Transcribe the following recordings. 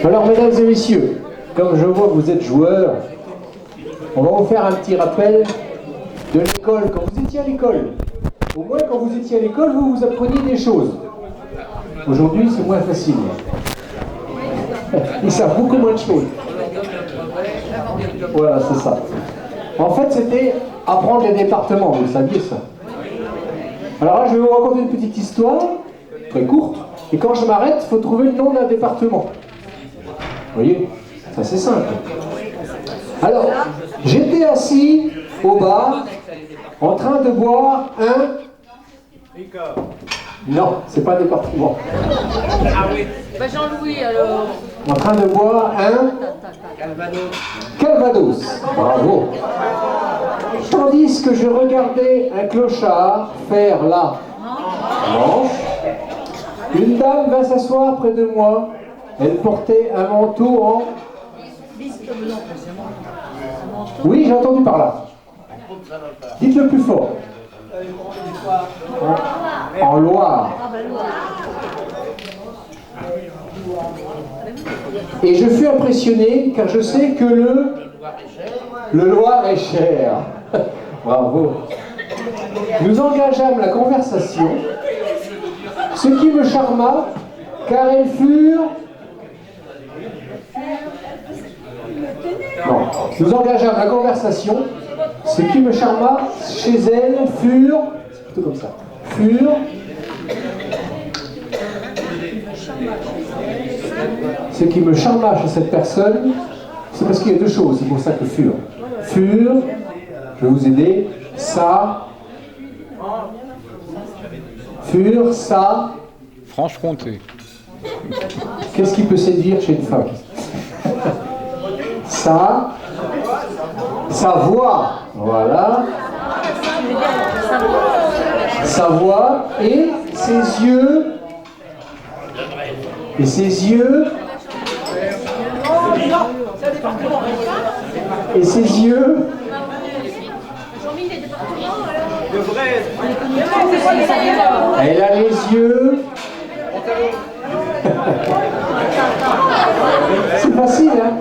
Alors, mesdames et messieurs, comme je vois que vous êtes joueurs, on va vous faire un petit rappel de l'école. Quand vous étiez à l'école, au moins quand vous étiez à l'école, vous appreniez des choses. Aujourd'hui, c'est moins facile. Ils savent beaucoup moins de choses. Voilà, c'est ça. En fait, c'était apprendre les départements, vous saviez ça. Alors là, je vais vous raconter une petite histoire, très courte, et quand je m'arrête, il faut trouver le nom d'un département. Vous voyez, ça c'est simple. Alors, j'étais assis au bar, en train de boire un... Non, c'est pas un département. Ah oui. Bah Jean-Louis, alors. En train de boire un... Calvados. Bravo. Tandis que je regardais un clochard faire la manche, une dame vint s'asseoir près de moi. Elle portait un manteau en... Oui, j'ai entendu par là. Dites-le plus fort. En Loire. Et je fus impressionné car je sais que le Loir est cher. Bravo. Nous engageâmes la conversation, ce qui me charma car elles furent... Non. Nous engageâmes la conversation, ce qui me charma chez elles furent... C'est plutôt comme ça. Furent... Ce qui me charma chez cette personne, c'est parce qu'il y a deux choses, c'est pour ça que furent. Furent, je vais vous aider, ça... Furent, ça... Franche-Comté. Qu'est-ce qui peut séduire chez une femme? Ça... Sa voix, voilà. Sa voix et ses yeux... Et ses yeux... Et ses yeux... Elle a les yeux... C'est facile, hein?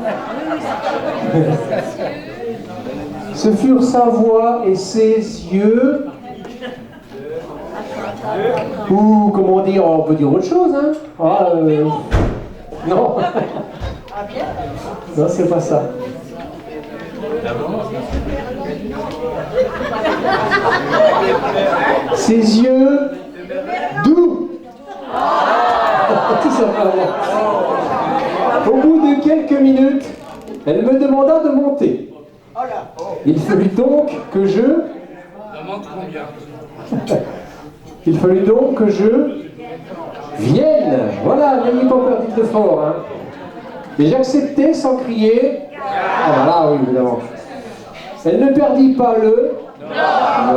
Ce furent sa voix et ses yeux... Ou, comment dire, on peut dire autre chose, hein? Ah, non. Non, c'est pas ça. Ses yeux doux. Tout simplement. Au bout de quelques minutes, elle me demanda de monter. Il fallut donc que je... Il fallut donc que je vienne. Voilà, n'ayez pas peur, dites de fort. Hein. Et j'acceptai sans crier. Ah voilà, oui, évidemment. Elle ne perdit pas le...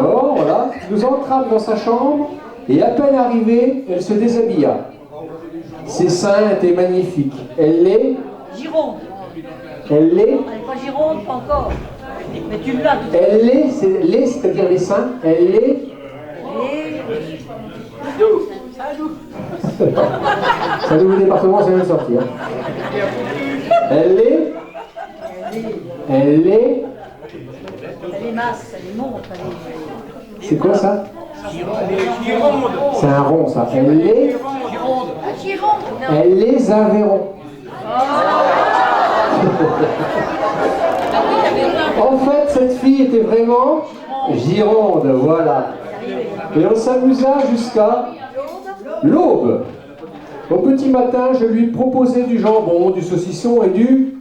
Non, voilà. Nous entrâmes dans sa chambre et à peine arrivée, elle se déshabilla. Ses seins étaient magnifiques. Elle les... Gironde. Elle les... Elle n'est pas Gironde, pas encore. Mais tu l'as. Elle les, c'est-à-dire les seins. Elle les... C'est un nouveau département, c'est même sorti. Hein. Elle est... Elle est... Elle est masse, elle est monte. C'est quoi ça? C'est un rond, ça. Elle est... Elle les Aveyron. En fait, cette fille était vraiment Gironde, voilà. Et on s'amusa jusqu'à l'aube. Au petit matin, je lui proposais du jambon, du saucisson et du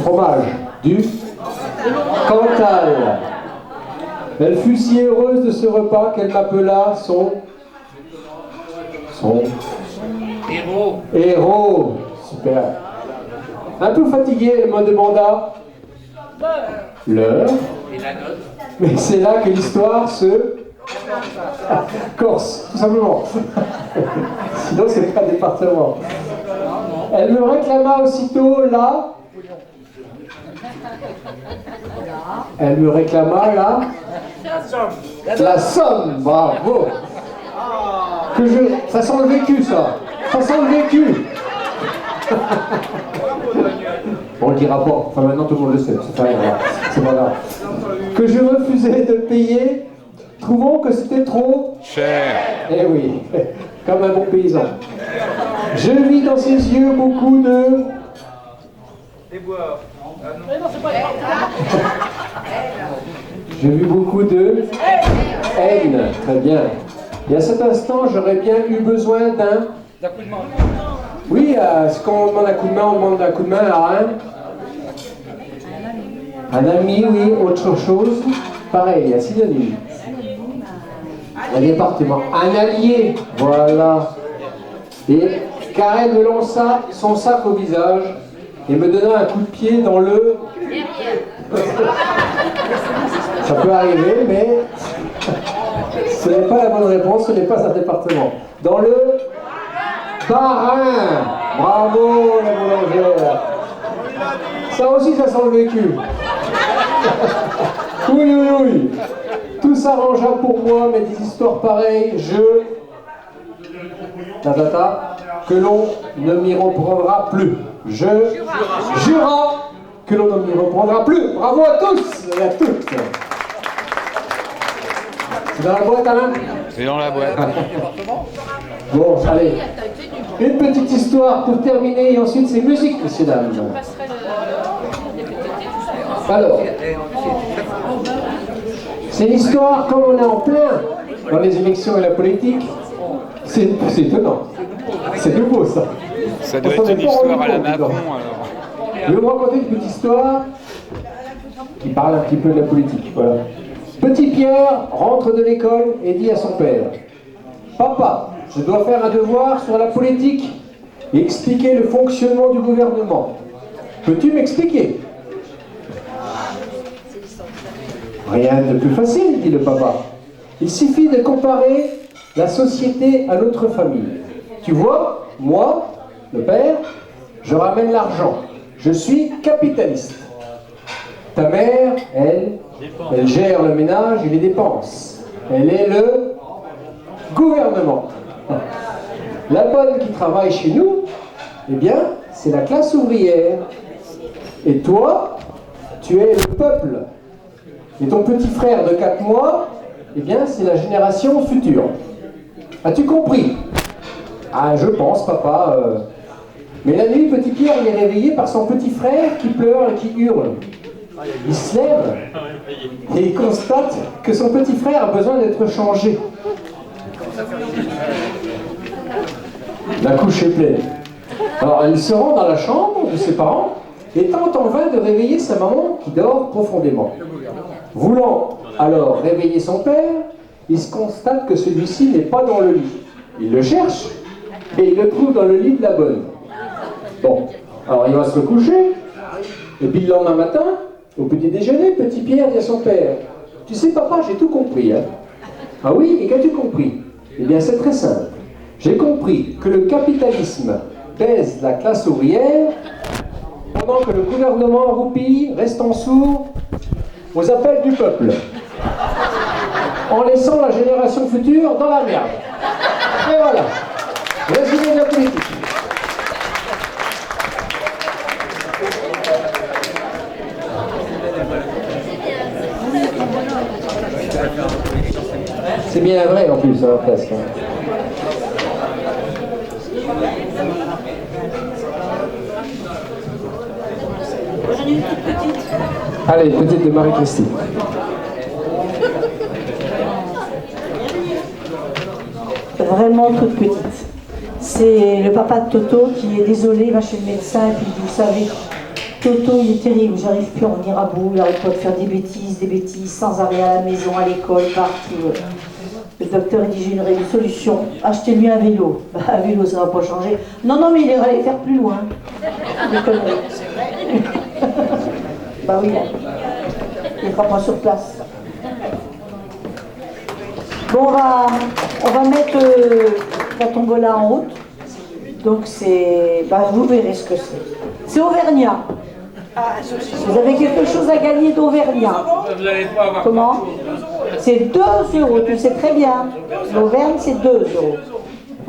fromage, du Cantal. Elle fut si heureuse de ce repas qu'elle m'appela son héros. Super. Un peu fatiguée, elle me demanda l'heure. Mais c'est là que l'histoire se corse, tout simplement. Sinon, c'est pas un département. Elle me réclama aussitôt la... Elle me réclama la somme. Bravo. Ça sent le vécu, ça. Ça sent le vécu. On le dira pas. Enfin, maintenant, tout le monde le sait. Ça fait rien. C'est pas grave. Que je refusais de payer, trouvant que c'était trop cher. Eh oui, comme un bon paysan. Je vis dans ses yeux beaucoup de... J'ai vu beaucoup de haine. Très bien. Et à cet instant, j'aurais bien eu besoin d'un... coup de main. Oui, quand on demande un coup de main, on demande un coup de main à un ami, oui, autre chose. Pareil, un synonyme. Un département. Un allié, voilà. Et Karen me lança son sac au visage et me donna un coup de pied dans le... Ça peut arriver, mais ce n'est pas la bonne réponse, ce n'est pas un département. Dans le parrain. Bravo la boulangère. Ça aussi, ça sent le vécu. Oui, oui, oui. Tout s'arrangea pour moi, mais des histoires pareilles, que l'on ne m'y reprendra plus. Je jura que l'on ne m'y reprendra plus. Bravo à tous et à toutes. C'est dans la boîte, Alain? C'est dans la boîte. Bon, allez. Une petite histoire pour terminer et ensuite c'est musique, messieurs, dames. Alors, c'est l'histoire, comme on est en plein dans les élections et la politique, c'est étonnant. C'est nouveau, ça. Ça doit être une histoire à la Macron, alors. Je vais vous raconter une petite histoire qui parle un petit peu de la politique. Voilà. Petit Pierre rentre de l'école et dit à son père: Papa, je dois faire un devoir sur la politique et expliquer le fonctionnement du gouvernement. Peux-tu m'expliquer? Rien de plus facile, dit le papa. Il suffit de comparer la société à notre famille. Tu vois, moi, le père, je ramène l'argent. Je suis capitaliste. Ta mère, elle gère le ménage et les dépenses. Elle est le gouvernement. La bonne qui travaille chez nous, eh bien, c'est la classe ouvrière. Et toi, tu es le peuple. Et ton petit frère de 4 mois, eh bien, c'est la génération future. As-tu compris? Ah, je pense, papa. Mais la nuit, petit Pierre, il est réveillé par son petit frère qui pleure et qui hurle. Il se lève et il constate que son petit frère a besoin d'être changé. La couche est pleine. Alors, il se rend dans la chambre de ses parents et tente en vain de réveiller sa maman qui dort profondément. Voulant alors réveiller son père, il se constate que celui-ci n'est pas dans le lit. Il le cherche et il le trouve dans le lit de la bonne. Bon, alors il va se recoucher, et puis le lendemain matin, au petit déjeuner, petit Pierre dit à son père: Tu sais papa, j'ai tout compris. Hein. Ah oui, et qu'as-tu compris? Eh bien c'est très simple. J'ai compris que le capitalisme baise la classe ouvrière, pendant que le gouvernement roupille, restant sourd aux appels du peuple, en laissant la génération future dans la merde. Et voilà, résumé de la politique. C'est bien vrai en plus, hein, presque. Allez, petite de Marie-Christine. Vraiment toute petite. C'est le papa de Toto qui est désolé, il va chez le médecin et puis il dit: vous savez, Toto il est terrible, j'arrive plus à en venir à bout, il arrête pas de faire des bêtises, sans arrêt à la maison, à l'école, partout. Le docteur il dit: j'ai une solution, achetez-lui un vélo. Bah, un vélo ça va pas changer. Non, mais il ira aller faire plus loin. Des conneries. Bah oui, il ne fera pas sur place. Bon, on va mettre la tombola en route. Donc c'est... Bah, vous verrez ce que c'est. C'est Auvergnat. Vous avez quelque chose à gagner d'Auvergnat. Comment? C'est 2 euros, tu sais très bien. L'Auvergne, c'est 2 euros.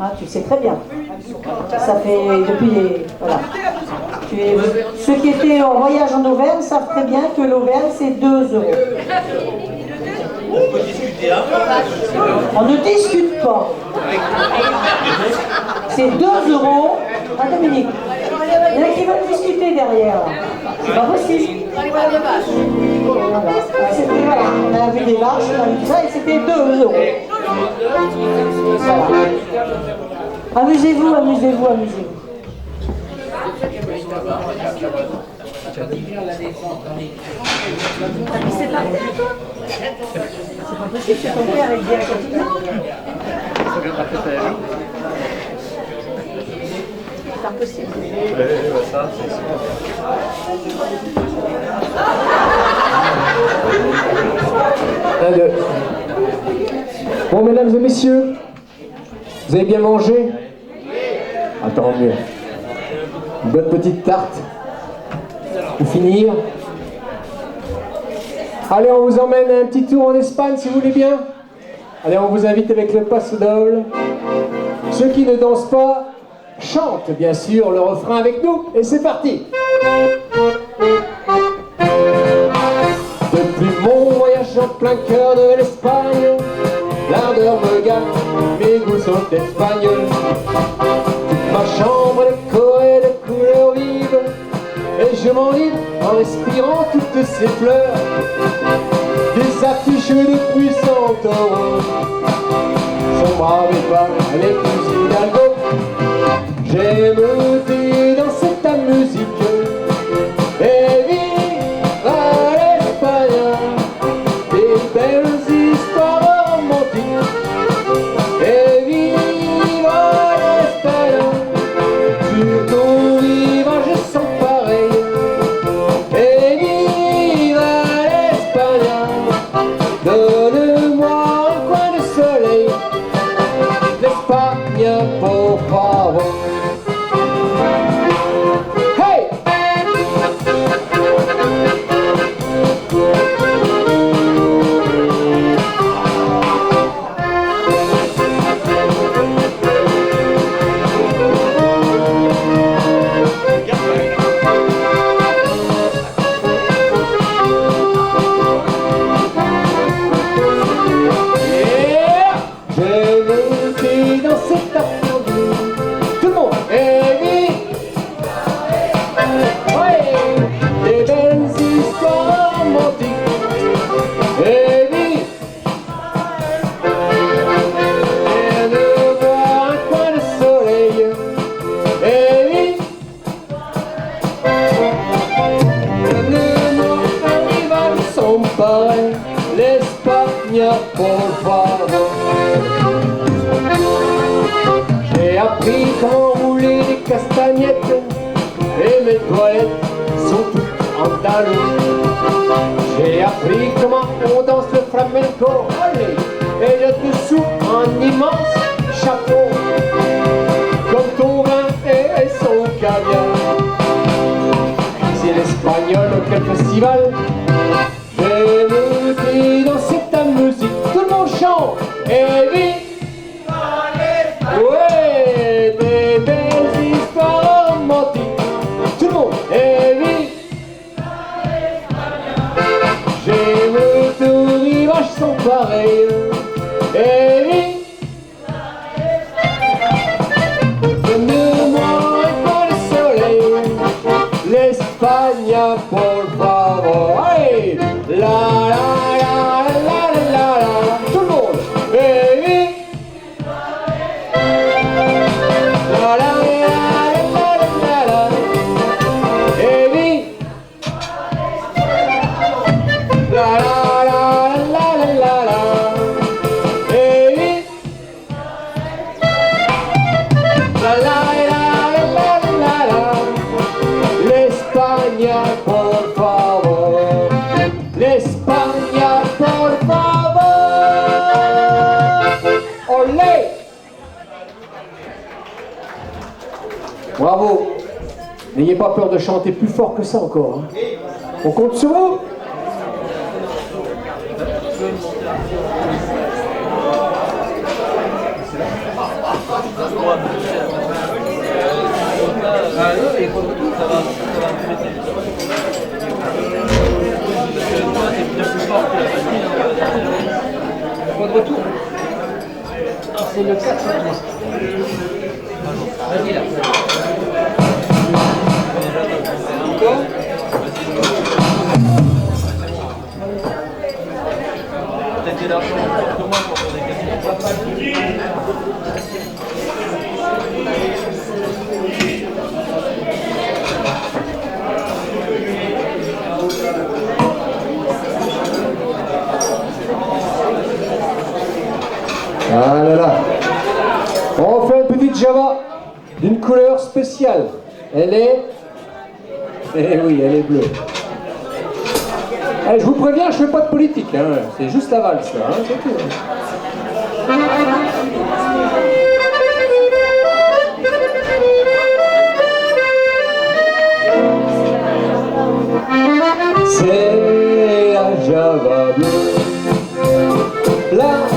Hein, tu le sais très bien. Ça fait depuis... Voilà. Ceux qui étaient en voyage en Auvergne savent très bien que l'Auvergne, c'est 2 euros. On peut discuter un peu. On ne discute pas. C'est 2 euros. Ah, Dominique, il y en a qui veulent discuter derrière. C'est pas possible. Voilà. Voilà. On a vu des vaches, on a vu ça, et c'était 2 euros. Voilà. Amusez-vous, amusez-vous, amusez-vous. C'est pas possible, c'est ton père avec des à côté. C'est impossible. Un, deux. Bon, mesdames et messieurs, vous avez bien mangé? Attends, mieux. Une bonne petite tarte pour finir. Allez, on vous emmène un petit tour en Espagne si vous voulez bien. Allez, on vous invite avec le paso doble. Ceux qui ne dansent pas, chantent bien sûr le refrain avec nous. Et c'est parti. Depuis mon voyage en plein cœur de l'Espagne, l'ardeur me gagne, mes goûts sont espagnols. Toute ma chambre est décorée de couleurs vives, et je m'enivre en respirant toutes ces fleurs. Des affiches de puissantes roses sont bravées par les plus hidalgos. J'aime danser ta musique et vivre à l'Espagne, des belles histoires romantiques et vivre à l'Espagne, sur ton rivage sans pareil et vivre à l'Espagne. Donne-moi un coin de soleil, l'Espagne por favor. Hey! L'Espagne, por favor. J'ai appris comment rouler des castagnettes et mes toilettes sont toutes andalouses. J'ai appris comment on danse le flamenco, allez, et le dessous un immense chapeau, comme ton vin et son caviar. C'est l'espagnol quel festival. J'aime danser ta musique, tout le monde chante et vite. Ouais, des belles histoires romantiques, tout le monde et vite. J'aime ton rivage sans pareil et vite. Donne-moi un coin de soleil, l'Espagne por favor. Allez, la la la la la la la, tout le monde, baby. La la la la la la, baby. La la la la la la, baby. La la la la la la, l'Espagne por favor. L'Espagne, por favor. Olé! Bravo! N'ayez pas peur de chanter plus fort que ça encore. Hein. On compte sur vous. Point de retour. C'est le 4. Vas-y là. Encore. Peut-être l'argent de moi pour faire des questions. Ah là là. On fait une petite Java d'une couleur spéciale. Elle est... Eh oui, elle est bleue. Allez, je vous préviens, je fais pas de politique, hein. C'est juste la valse, là, hein, c'est tout. C'est la Java bleue. La